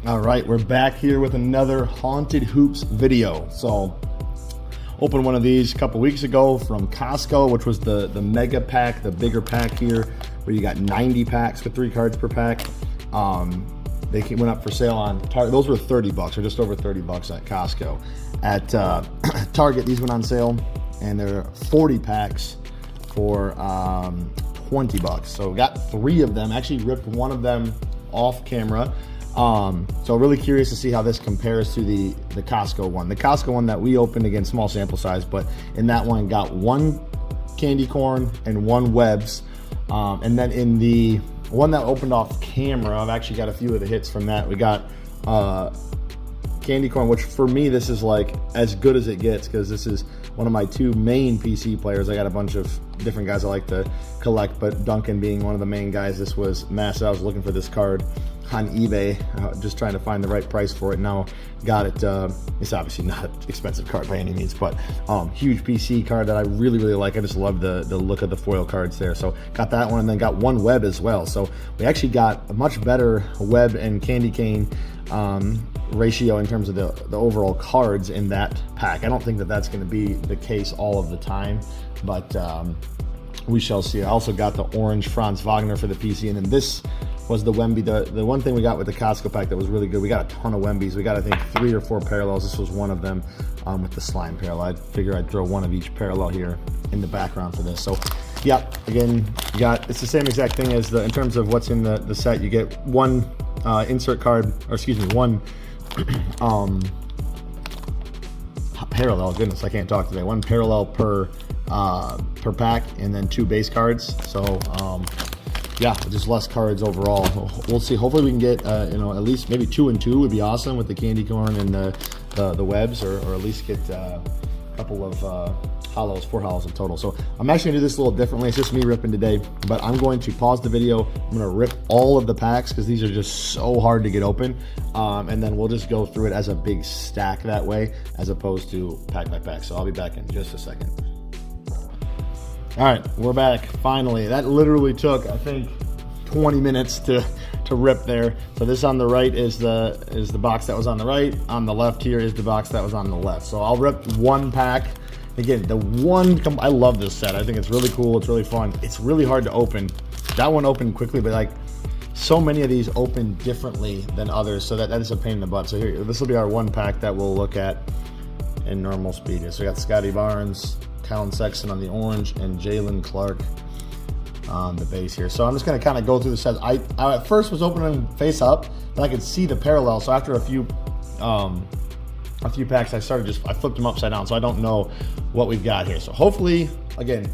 All right, we're back here with another Haunted Hoops video. So, opened one of these a couple weeks ago from Costco, which was the mega pack, the bigger pack here, where you got 90 packs with 3 cards per pack. They went up for sale on Target. Those were $30 or just over $30 at Costco. At Target, these went on sale, and they're 40 packs for $20. So we got 3 of them. Actually ripped one of them off camera. So really curious to see how this compares to the Costco one. The Costco one that we opened, again, small sample size, but in that one got 1 candy corn and 1 Webs. And then in the one that opened off camera, I've actually got a few of the hits from that. We got candy corn, which for me, this is like as good as it gets, because this is one of my 2 main PC players. I got a bunch of different guys I like to collect, but Duncan being one of the main guys. This was massive. I was looking for this card on eBay, just trying to find the right price for it. Now got it. It's obviously not an expensive card by any means, but huge PC card that I really like. I just love the look of the foil cards there. So got that one, and then got 1 Web as well. So we actually got a much better Web and candy cane ratio in terms of the overall cards in that pack. I don't think that that's going to be the case all of the time, but we shall see. I also got the orange Franz Wagner for the PC, and then this was the Wemby. The one thing we got with the Costco pack that was really good, we got a ton of Wembys. We got, I think, 3 or 4 parallels. This was one of them with the slime parallel. I figure I'd throw one of each parallel here in the background for this. So yeah, again, you got, it's the same exact thing as in terms of what's in the set. You get 1 insert card, or excuse me, 1 parallel. Goodness, I can't talk today. 1 parallel per pack, and then 2 base cards. So yeah, just less cards overall. We'll see. Hopefully we can get at least maybe 2 and 2 would be awesome with the candy corn and the Webs, or at least get a couple of hollows, 4 hollows in total. So I'm actually gonna do this a little differently. It's just me ripping today, but I'm going to pause the video. I'm gonna rip all of the packs because these are just so hard to get open, and then we'll just go through it as a big stack that way, as opposed to pack by pack. So I'll be back in just a second. All right, we're back finally. That literally took, I think, 20 minutes to rip there. So this on the right is the box that was on the right. On the left here is the box that was on the left. So I'll rip 1 pack. Again, I love this set. I think it's really cool. It's really fun. It's really hard to open. That one opened quickly, but like so many of these open differently than others, so that is a pain in the butt. So here, this will be our 1 pack that we'll look at in normal speed. So we got Scotty Barnes, Colin Sexton on the orange, and Jalen Clark on the base here. So I'm just going to kind of go through the sets. I at first was opening face up, and I could see the parallel. So after a few packs, I flipped them upside down. So I don't know what we've got here. So hopefully, again,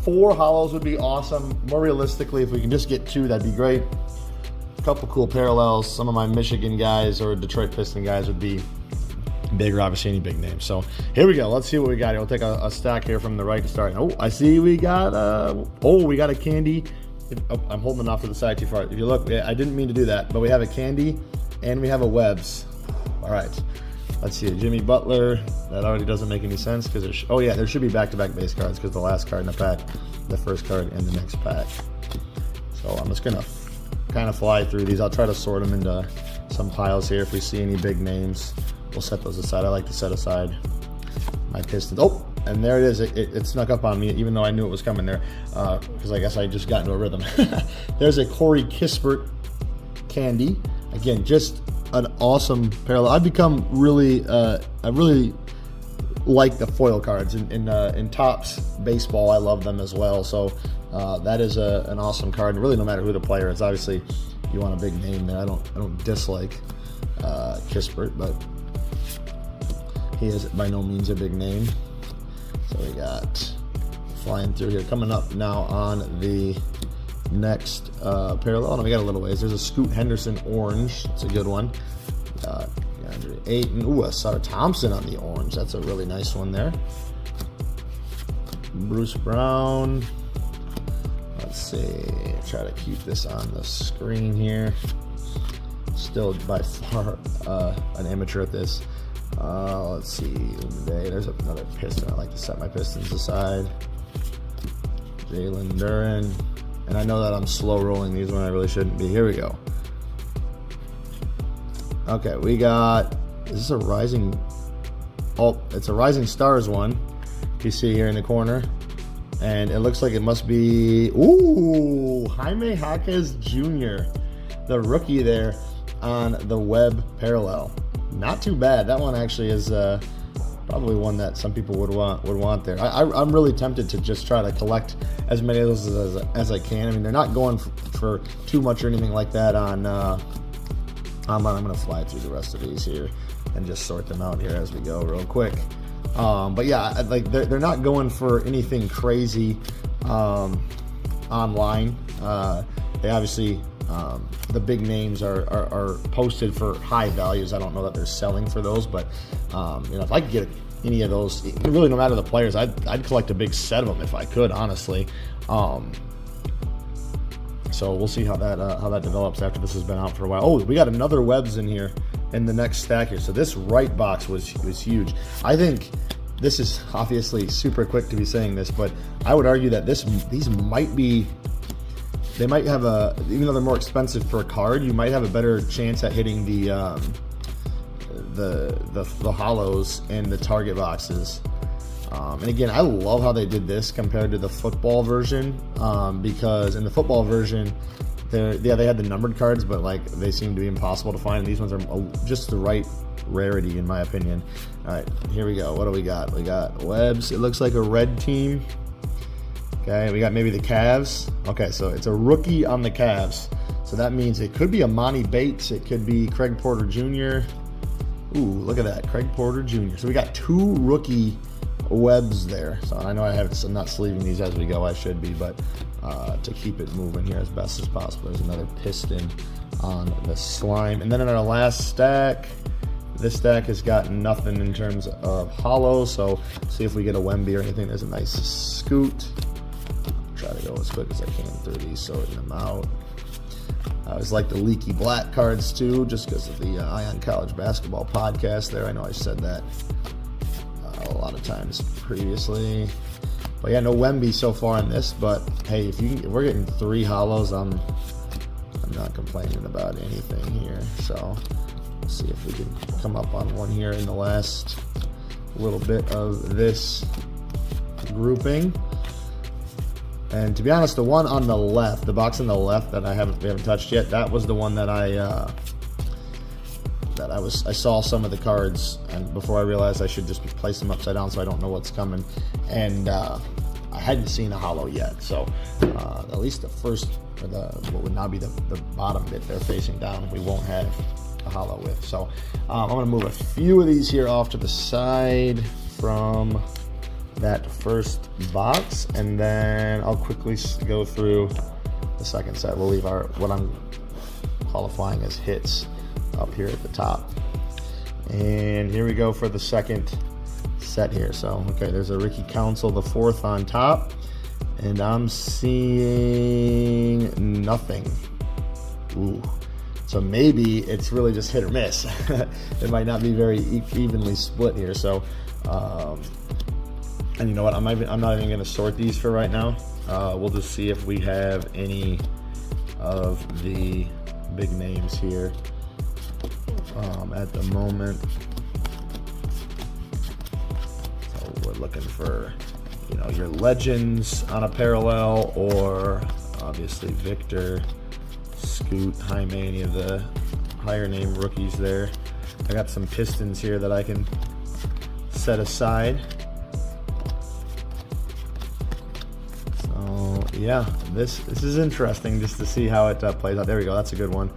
4 hollows would be awesome. More realistically, if we can just get 2, that'd be great. A couple cool parallels. Some of my Michigan guys or Detroit Piston guys would be bigger, obviously, any big names. So here we go. Let's see what we got here. We'll take a stack here from the right to start. Oh, I see we got we got a candy. I'm holding it off to the side too far. If you look, I didn't mean to do that, but we have a candy and we have a Webs. All right, let's see. Jimmy Butler. That already doesn't make any sense because there should be back-to-back base cards, because the last card in the pack, the first card in the next pack. So I'm just gonna kind of fly through these. I'll try to sort them into some piles here. If we see any big names, we'll set those aside. I like to set aside my Pistons. Oh, and there it is. It snuck up on me, even though I knew it was coming there, because I guess I just got into a rhythm. There's a Corey Kispert candy. Again, just an awesome parallel. I've become really, I really like the foil cards in Topps baseball. I love them as well. So that is an awesome card. And really, no matter who the player is, obviously, you want a big name there. I don't dislike Kispert, but he is by no means a big name. So we got flying through here. Coming up now on the next parallel. And we got a little ways. There's a Scoot Henderson orange. That's a good one. Got DeAndre Ayton. Ooh, a Sutter Thompson on the orange. That's a really nice one there. Bruce Brown. Let's see. Try to keep this on the screen here. Still by far an amateur at this. Let's see. There's another Piston. I like to set my Pistons aside. Jalen Duren. And I know that I'm slow rolling these when I really shouldn't be. Here we go. Okay, we got, is this a Rising, oh, it's a Rising Stars one. You see here in the corner. And it looks like it must be, ooh, Jaime Jaquez Jr., the rookie there on the web parallel. Not too bad. That one actually is probably one that some people would want there. I'm really tempted to just try to collect as many of those as I can. I mean, they're not going for too much or anything like that on I'm going to fly through the rest of these here and just sort them out here as we go real quick. But yeah, like they're not going for anything crazy online. They obviously, the big names are posted for high values. I don't know that they're selling for those, but you know, if I could get any of those, really no matter the players, I'd collect a big set of them if I could, honestly. So we'll see how that develops after this has been out for a while. Oh, we got another webs in here in the next stack here. So this right box was huge. I think this is obviously super quick to be saying this, but I would argue that these might be, they might have a, even though they're more expensive per card, you might have a better chance at hitting the hollows and the target boxes. And again, I love how they did this compared to the football version, because in the football version, they had the numbered cards, but like they seem to be impossible to find. And these ones are just the right rarity, in my opinion. All right, here we go. What do we got? We got webs. It looks like a red team. Okay, we got maybe the Cavs. Okay, so it's a rookie on the Cavs. So that means it could be Amani Bates. It could be Craig Porter Jr. Ooh, look at that, Craig Porter Jr. So we got two rookie webs there. So I know I'm not sleeving these as we go. I should be, but to keep it moving here as best as possible. There's another piston on the slime. And then in our last stack, this stack has got nothing in terms of hollow. So see if we get a Wemby or anything. There's a nice scoot. Try to go as quick as I can through these, sorting them out. I always like the leaky black cards too, just because of the Ion College Basketball podcast there. I know I said that a lot of times previously. But yeah, no Wemby so far in this, but hey, if we're getting 3 hollows, I'm not complaining about anything here. So let's see if we can come up on one here in the last little bit of this grouping. And to be honest, the one on the left, the box on the left that we haven't touched yet, that was the one that I saw some of the cards, and before I realized I should just place them upside down so I don't know what's coming. And I hadn't seen a hollow yet, so at least the first, or what would now be the bottom bit there facing down, we won't have a hollow with. So I'm going to move a few of these here off to the side from that first box, and then I'll quickly go through the second set. We'll leave what I'm qualifying as hits up here at the top. And here we go for the second set here. So, okay, there's a Ricky Council, the 4th on top, and I'm seeing nothing. Ooh. So maybe it's really just hit or miss. It might not be very evenly split here. So, and you know what? I'm not even going to sort these for right now. We'll just see if we have any of the big names here at the moment. So we're looking for, you know, your legends on a parallel, or obviously Victor, Scoot, Jaime, any of the higher name rookies there. I got some Pistons here that I can set aside. Yeah, this is interesting just to see how it plays out. There we go. That's a good one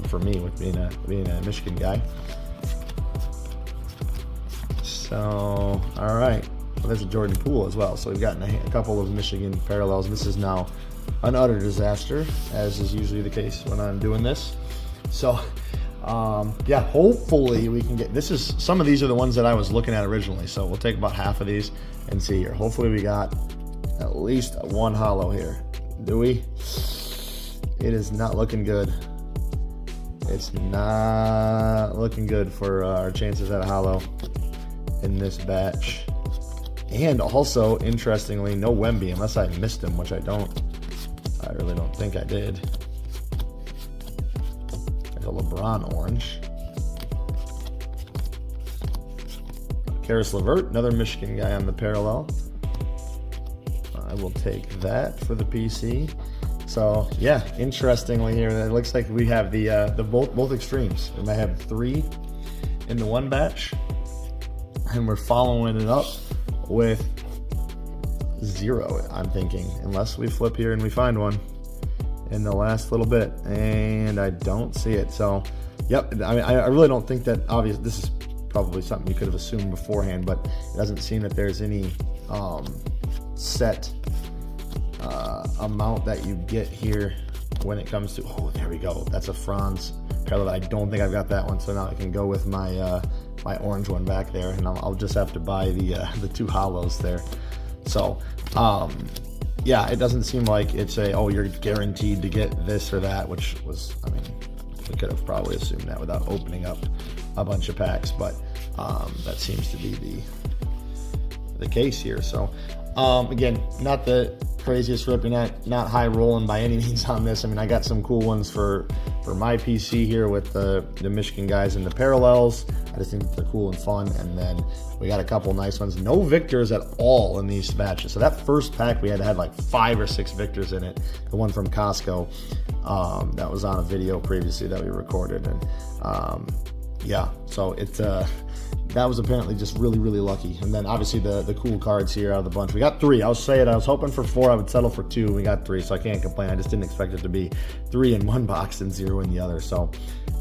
for me, with being a Michigan guy. So, all right. Well, there's a Jordan Poole as well. So we've gotten a couple of Michigan parallels. This is now an utter disaster, as is usually the case when I'm doing this. So, yeah, hopefully we can get. Some of these are the ones that I was looking at originally. So we'll take about half of these and see here. Hopefully we got at least one hollow here. Do we? It is not looking good. It's not looking good for our chances at a hollow in this batch. And also, interestingly, no Wemby, unless I missed him, which I really don't think I did. There's a LeBron orange. Karis LeVert, another Michigan guy on the parallel. I will take that for the PC. So yeah, interestingly here, it looks like we have the both extremes. We might have 3 in the one batch, and we're following it up with 0, I'm thinking, unless we flip here and we find one in the last little bit, and I don't see it. So yep, I mean, I really don't think that, obviously this is probably something you could have assumed beforehand, but it doesn't seem that there's any set amount that you get here when it comes to, oh, there we go, that's a Franz parallel. I don't think I've got that one, so now I can go with my my orange one back there, and I'll just have to buy the 2 hollows there. So yeah, it doesn't seem like it's a, oh, you're guaranteed to get this or that, which was, I mean, we could have probably assumed that without opening up a bunch of packs, but that seems to be the case here. So again, not the craziest ripping, not high rolling by any means on this. I mean, I got some cool ones for my PC here with the Michigan guys in the parallels. I just think that they're cool and fun. And then we got a couple nice ones. No Victors at all in these batches. So that first pack we had like 5 or 6 Victors in it. The one from Costco that was on a video previously that we recorded. And yeah, so it's that was apparently just really, really lucky. And then obviously the cool cards here out of the bunch. We got 3. I'll say it. I was hoping for 4. I would settle for 2. We got 3, so I can't complain. I just didn't expect it to be 3 in one box and 0 in the other. So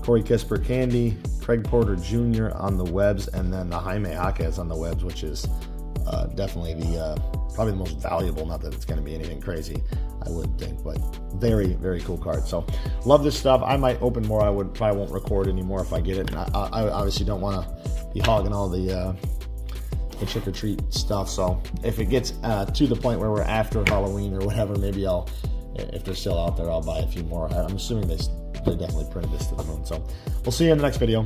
Corey Kispert Candy, Craig Porter Jr. on the webs, and then the Jaime Jaquez on the webs, which is definitely probably the most valuable. Not that it's going to be anything crazy, I wouldn't think, but very, very cool card. So love this stuff. I might open more. I probably won't record anymore if I get it. And I obviously don't want to be hogging all the trick or treat stuff. So if it gets to the point where we're after Halloween or whatever, maybe I'll, if they're still out there, I'll buy a few more. I'm assuming they definitely printed this to the moon. So we'll see you in the next video.